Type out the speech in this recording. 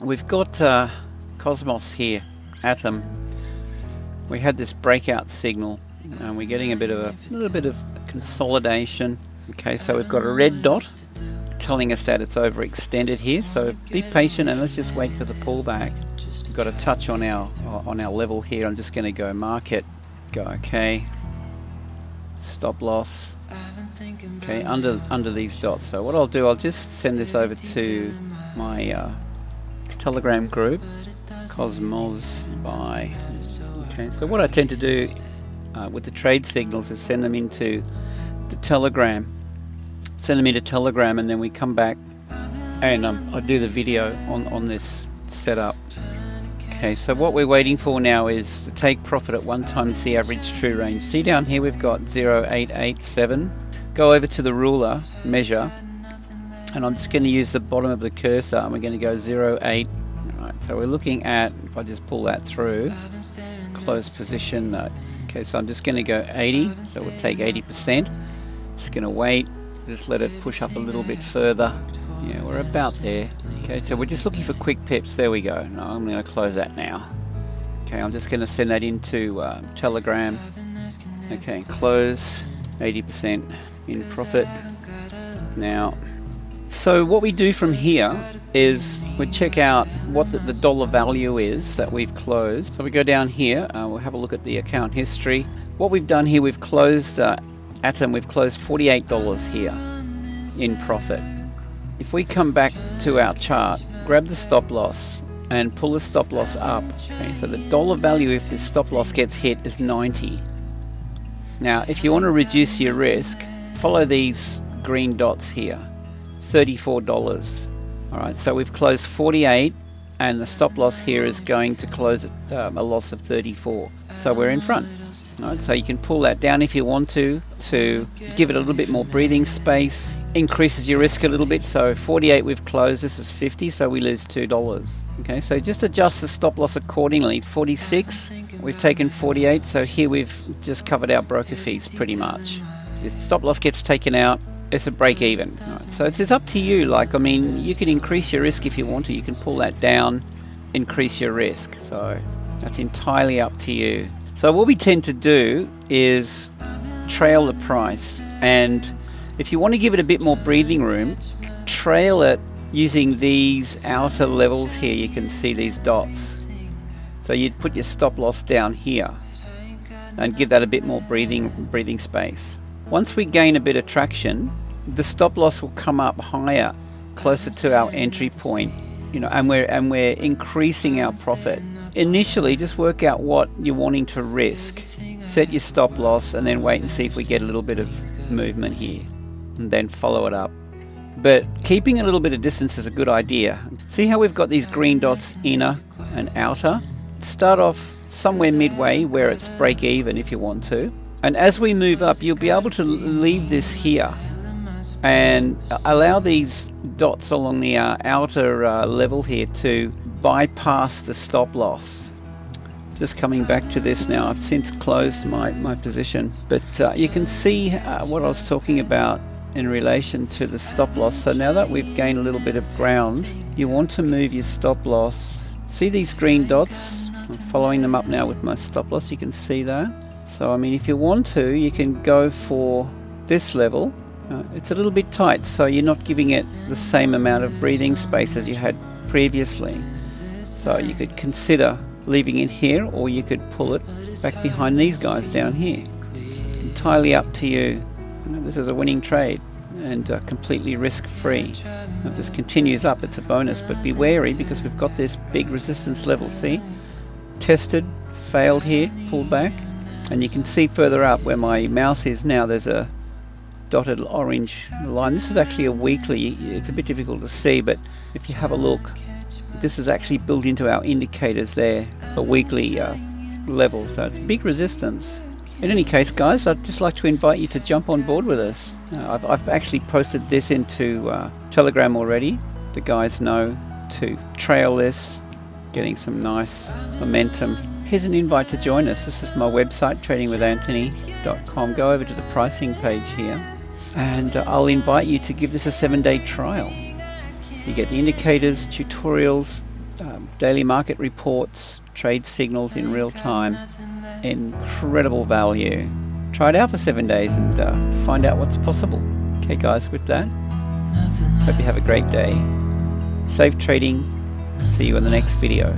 We've got Cosmos here, Atom. We had this breakout signal and we're getting a little bit of consolidation. Okay, so we've got a red dot telling us that it's overextended here, so be patient and let's just wait for the pullback. We've got a touch on our level here. I'm just going to go market, go okay, stop loss, okay, under these dots. So what I'll do, I'll just send this over to my Telegram group, Cosmos Buy. Okay, so what I tend to do with the trade signals is send them into the Telegram, and then we come back and I do the video on this setup. Okay, so what we're waiting for now is to take profit at 1 times the average true range. See down here we've got 0.887. Go over to the ruler, measure, and I'm just going to use the bottom of the cursor and we're going to go 0.8. Alright, so we're looking at, if I just pull that through, close position. Okay, so I'm just going to go 80, so we'll take 80%. Just going to wait, just let it push up a little bit further. Yeah, we're about there. Okay, so we're just looking for quick pips. There we go. No, I'm going to close that now. Okay, I'm just going to send that into Telegram. Okay, close, 80% in profit. Now, so what we do from here is we check out what the dollar value is that we've closed. So we go down here, we'll have a look at the account history. What we've done here, we've closed Atom, we've closed $48 here in profit. If we come back to our chart, grab the stop loss and pull the stop loss up. Okay, so the dollar value if this stop loss gets hit is 90. Now, if you want to reduce your risk, follow these green dots here. $34. Alright, so we've closed 48 and the stop loss here is going to close at a loss of 34. So we're in front. Alright, so you can pull that down if you want to give it a little bit more breathing space. Increases your risk a little bit. So 48 we've closed, this is 50, so we lose $2. Okay, so just adjust the stop loss accordingly. 46, we've taken 48, so here we've just covered our broker fees pretty much. If the stop loss gets taken out, it's a break even. Right, so it's up to you. Like, I mean, you can increase your risk if you want to. You can pull that down, increase your risk. So that's entirely up to you. So what we tend to do is trail the price. And if you want to give it a bit more breathing room, trail it using these outer levels here. You can see these dots. So you'd put your stop loss down here and give that a bit more breathing space. Once we gain a bit of traction, the stop loss will come up higher, closer to our entry point, you know, and we're increasing our profit. Initially, just work out what you're wanting to risk. Set your stop loss and then wait and see if we get a little bit of movement here, and then follow it up. But keeping a little bit of distance is a good idea. See how we've got these green dots, inner and outer? Start off somewhere midway where it's break even if you want to. And as we move up, you'll be able to leave this here and allow these dots along the outer level here to bypass the stop loss. Just coming back to this now, I've since closed my position, but you can see what I was talking about in relation to the stop loss. So now that we've gained a little bit of ground, you want to move your stop loss. See these green dots? I'm following them up now with my stop loss. You can see that. So I mean, if you want to, you can go for this level. It's a little bit tight, so you're not giving it the same amount of breathing space as you had previously. So you could consider leaving it here, or you could pull it back behind these guys down here. It's entirely up to you. This is a winning trade and completely risk-free. If this continues up, it's a bonus, but be wary because we've got this big resistance level. See? Tested, failed here, pulled back. And you can see further up where my mouse is now, there's a dotted orange line. This is actually a weekly. It's a bit difficult to see, but if you have a look, this is actually built into our indicators there, a weekly level. So it's big resistance. In any case, guys, I'd just like to invite you to jump on board with us. I've actually posted this into Telegram already. The guys know to trail this, getting some nice momentum. Here's an invite to join us. This is my website, tradingwithanthony.com. Go over to the pricing page here and I'll invite you to give this a 7-day trial. You get the indicators, tutorials, daily market reports, trade signals in real time. Incredible value. Try it out for 7 days and find out what's possible. Okay guys, with that, hope you have a great day. Safe trading. See you in the next video.